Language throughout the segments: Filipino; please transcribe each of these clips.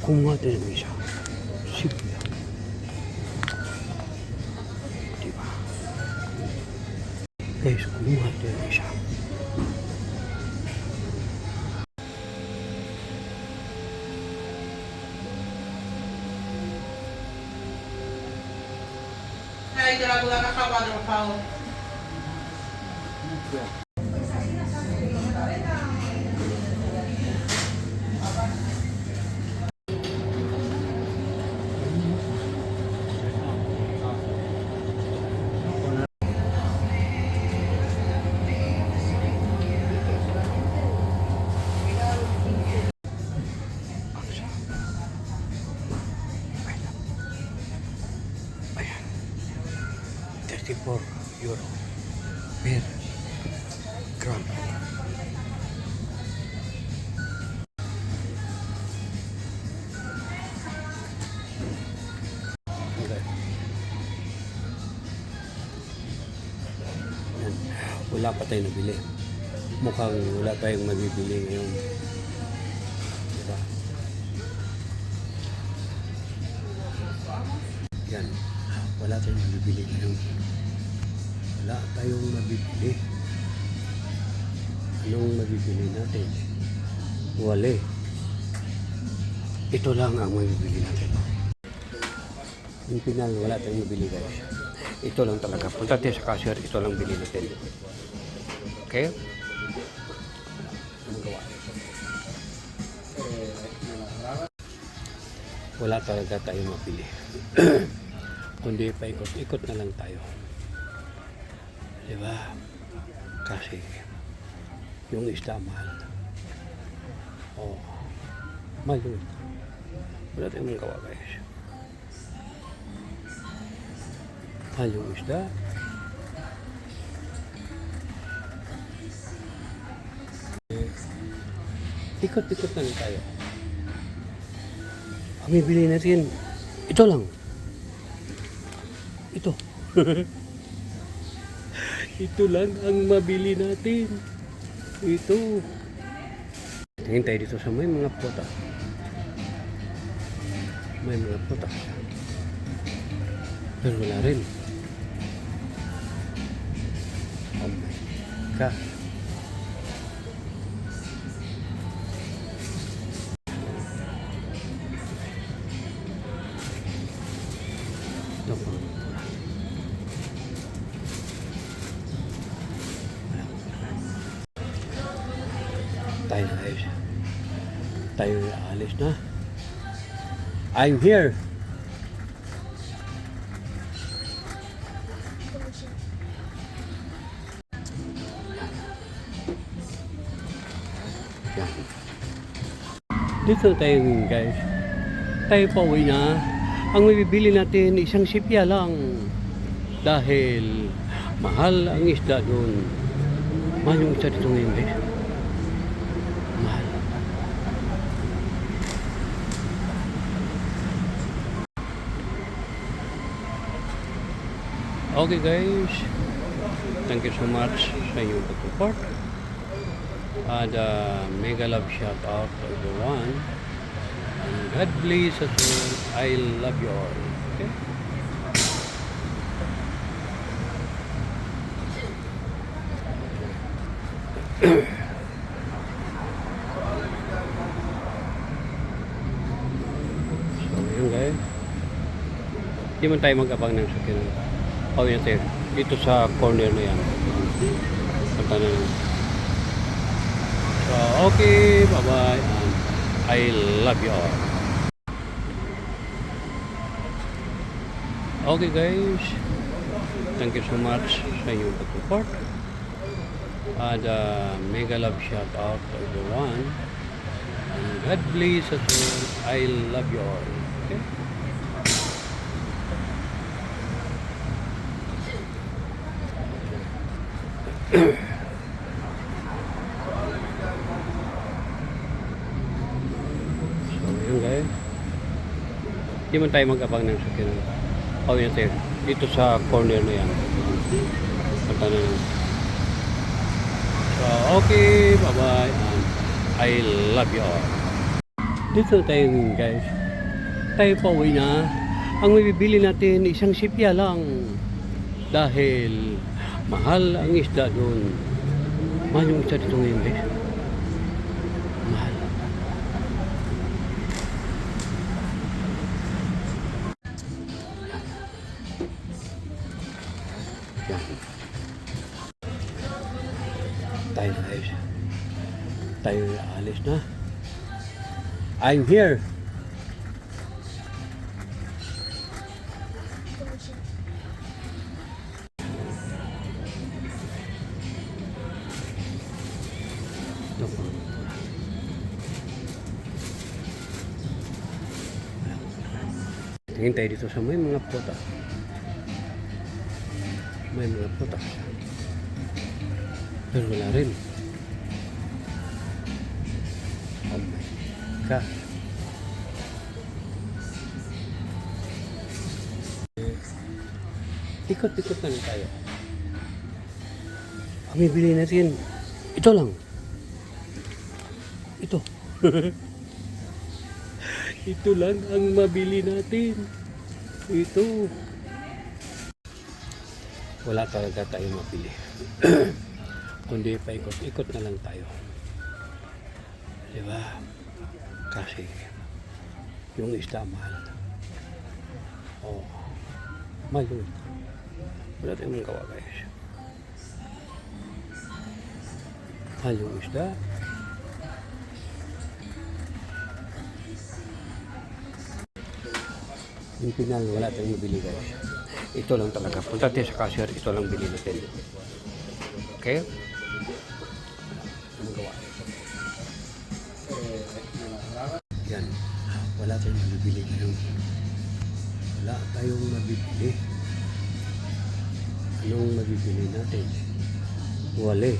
kumuha tayo ng isa. Simple lang. Diba? Guys, kumuha tayo ng isa. Ay, wala ka kawan ng pao. Ayan. 34 euro per gram. Okay. Ayan. Wala pa tayong nabili. Mukhang wala tayong mabibili ngayon. Diba? Yan. Wala tayong mabibili ngayon. Wala tayong mabibili. Anong mabibili natin? Wala. Ito lang ang mabibili natin. Yung final, wala tayong mabili guys. Ito lang talaga. Punta tayo sa cashier, ito lang bili natin. Okay? Anong gawa? Wala talaga tayong mabili. Kundi paikot-ikot na lang tayo. Diba? Kasi yung isda mahal. Oh, mahal yun. Wala tayong magawa guys. Mahal yung isda. Ikot-ikot na lang tayo. Ang bibili natin, ito lang. Ito. Ito lang ang mabili natin. Ito. Tingin tayo dito sa may mga prutas. May mga prutas. Pero wala rin. Oh my God. Ito po. Tayo na guys. Tayo alis na. I'm here. Yan. Dito tayo guys. Tayo pa uwi na. Ang mabibili natin isang sipya lang. Dahil mahal ang isda doon. Mahal yung isda dito ngayon guys. Mahal. Okay guys. Thank you so much sa inyong pag-support. And mega love shout out to everyone. And God bless us all. I love you all. Okay? So, yun guys. Hindi man tayo mag-abang ng sakyan. Oh, yun tayo. Dito sa corner na yan. Punta na lang. So, okay. Bye-bye. And I love you all. Okay guys. Thank you so much sa inyong pag-support. And mega love shout out to everyone. And God bless us all. I love you all. Okay? So, yun guys. Hindi man tayo mag-abang ng sakyan. Oh, yun tayo. Dito sa corner na yan. Punta na lang. So, okay. Bye-bye. And I love you all. Dito tayo ngayon guys. Tayo pauwi na. Ang mabibili natin isang sipya lang. Dahil mahal ang isda doon. Mahal yung isda dito ngayon guys. Mahal. Yan. Tayo na guys. Tayo alis na. I'm here. Ito po. Tingin tayo dito sa may mga puta. May mga puta. Pero wala rin. Oh my God. Ikot-ikot na lang tayo. Ang bibili natin, ito lang. Ito. Ito lang ang mabili natin. Ito. Wala talaga tayong mabili. Kundi paikot-ikot na lang tayo. Diba? Kasi yung isda mahal. Oh, mahal yun. Wala tayong magawa guys. Mahal yung isda. Yung final, wala tayong mabili guys. Ito lang talaga. Punta tayo sa cashier, ito lang bili natin. Okay? Magawa. Yan. Wala tayong mabibili ngayon. Wala tayong mabibili. Anong mabibili natin? Wala.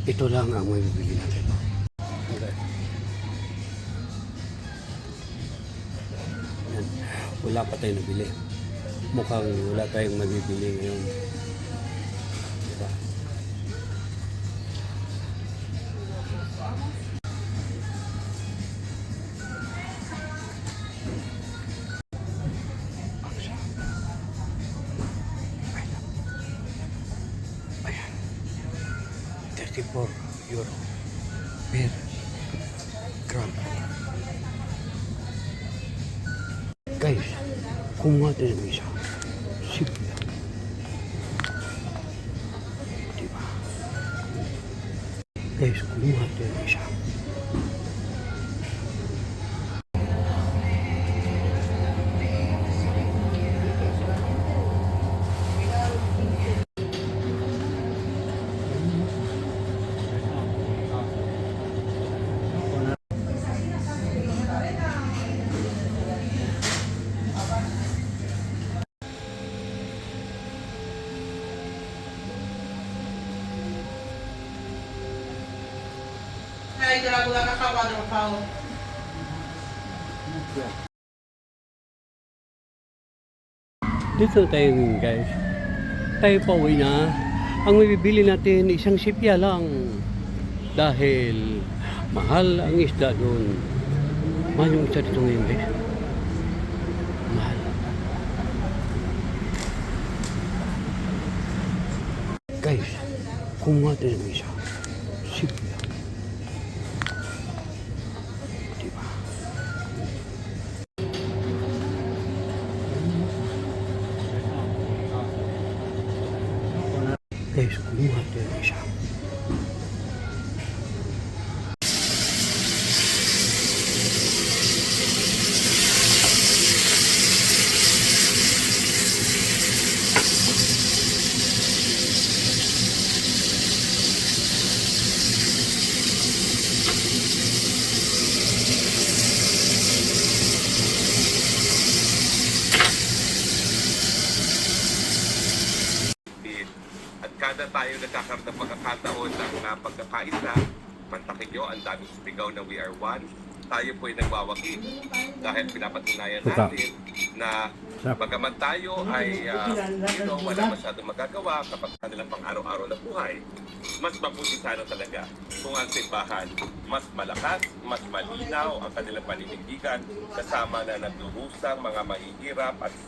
Ito lang ang mabibili natin. Okay. Yan. Wala pa tayong nabili. Mukhang wala tayong mabibili ngayon. Diba? Ayan. 34 euro per gram. Guys, kumuha tayo ng isa. Simple. Diba? Guys, kumuha tayo ng isa. Ay, grabe ka kakabado pa ako. Dito tayo ngayon guys. Tayo pauwi na. Ang mabibili natin isang sipya lang. Dahil mahal ang isda doon. Mahal yung isda dito ngayon guys. Mahal. Guys, kumuha tayo ng isa. Simple. Diba? Guys, kumuha tayo ng isa. At kada tayo nagkakaroon ng pagkakataon ng pagkakaisa, mantakin nyo, ang daming sumigaw na we are one. tayo po ay nagwawagi. Dahil pinapatunayan Tuka. natin na Sarap. bagaman tayo ay wala masyadong magagawa kapag kanilang pang-araw-araw na buhay, mas mabuti sana talaga kung ang simbahan mas malakas, mas malinaw ang kanilang paninindigan kasama na nagdurusang mga mahihirap at